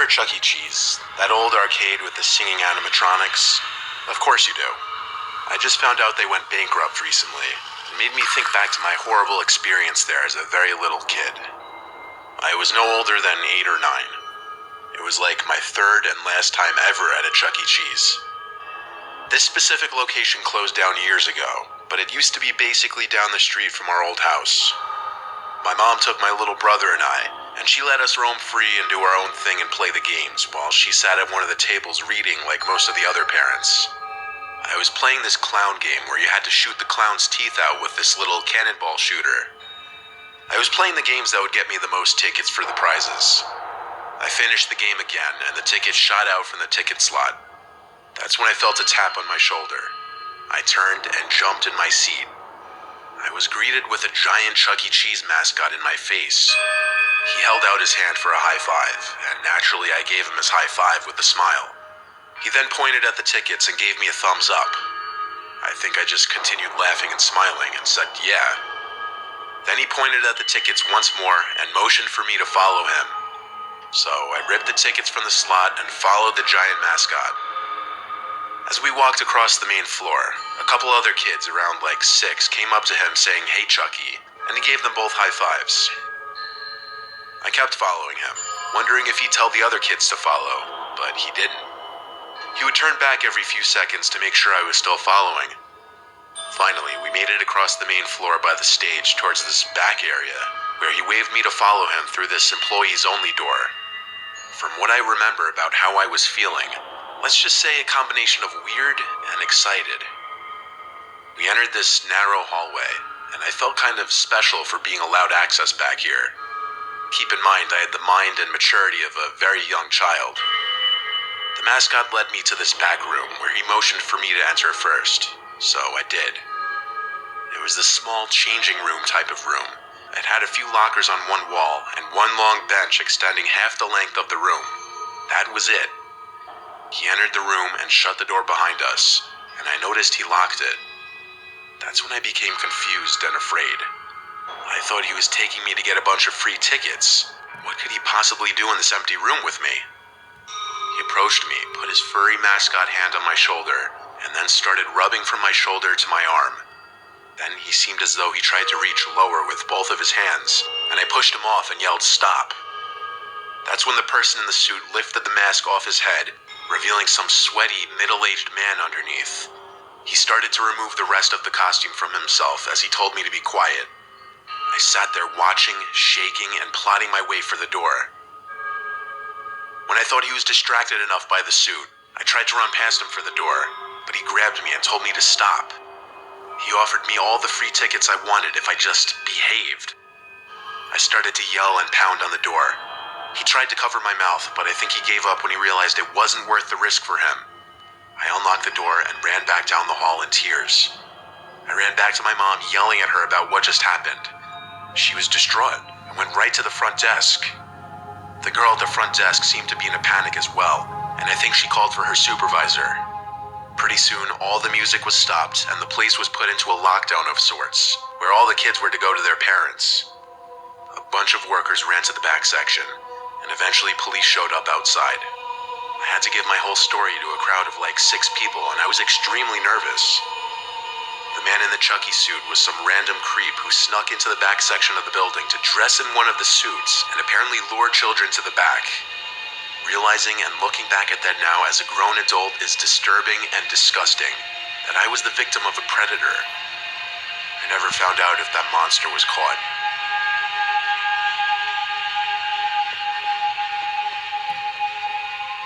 Chuck E. Cheese? That old arcade with the singing animatronics? Of course you do. I just found out they went bankrupt recently. It made me think back to my horrible experience there as a very little kid. I was no older than 8 or 9. It was like my third and last time ever at a Chuck E. Cheese. This specific location closed down years ago, but it used to be basically down the street from our old house. My mom took my little brother and I, and she let us roam free and do our own thing and play the games, while she sat at one of the tables reading like most of the other parents. I was playing this clown game where you had to shoot the clown's teeth out with this little cannonball shooter. I was playing the games that would get me the most tickets for the prizes. I finished the game again, and the tickets shot out from the ticket slot. That's when I felt a tap on my shoulder. I turned and jumped in my seat. I was greeted with a giant Chuck E. Cheese mascot in my face. He held out his hand for a high five, and naturally I gave him his high five with a smile. He then pointed at the tickets and gave me a thumbs up. I think I just continued laughing and smiling and said, yeah. Then he pointed at the tickets once more and motioned for me to follow him. So I ripped the tickets from the slot and followed the giant mascot. As we walked across the main floor, a couple other kids around like 6 came up to him saying, "Hey Chucky," and he gave them both high fives. I kept following him, wondering if he'd tell the other kids to follow, but he didn't. He would turn back every few seconds to make sure I was still following. Finally, we made it across the main floor by the stage towards this back area, where he waved me to follow him through this employees-only door. From what I remember about how I was feeling, let's just say a combination of weird and excited. We entered this narrow hallway, and I felt kind of special for being allowed access back here. Keep in mind, I had the mind and maturity of a very young child. The mascot led me to this back room where he motioned for me to enter first, so I did. It was this small changing room type of room. It had a few lockers on one wall and one long bench extending half the length of the room. That was it. He entered the room and shut the door behind us, and I noticed he locked it. That's when I became confused and afraid. I thought he was taking me to get a bunch of free tickets. What could he possibly do in this empty room with me? He approached me, put his furry mascot hand on my shoulder, and then started rubbing from my shoulder to my arm. Then he seemed as though he tried to reach lower with both of his hands, and I pushed him off and yelled, "Stop." That's when the person in the suit lifted the mask off his head, revealing some sweaty, middle-aged man underneath. He started to remove the rest of the costume from himself as he told me to be quiet. I sat there watching, shaking, and plotting my way for the door. When I thought he was distracted enough by the suit, I tried to run past him for the door, but he grabbed me and told me to stop. He offered me all the free tickets I wanted if I just behaved. I started to yell and pound on the door. He tried to cover my mouth, but I think he gave up when he realized it wasn't worth the risk for him. I unlocked the door and ran back down the hall in tears. I ran back to my mom, yelling at her about what just happened. She was distraught and went right to the front desk. The girl at the front desk seemed to be in a panic as well, and I think she called for her supervisor. Pretty soon, all the music was stopped and the place was put into a lockdown of sorts, where all the kids were to go to their parents. A bunch of workers ran to the back section, and eventually police showed up outside. I had to give my whole story to a crowd of like 6 people, and I was extremely nervous. The man in the Chucky suit was some random creep who snuck into the back section of the building to dress in one of the suits and apparently lure children to the back. Realizing and looking back at that now as a grown adult is disturbing and disgusting, that I was the victim of a predator. I never found out if that monster was caught.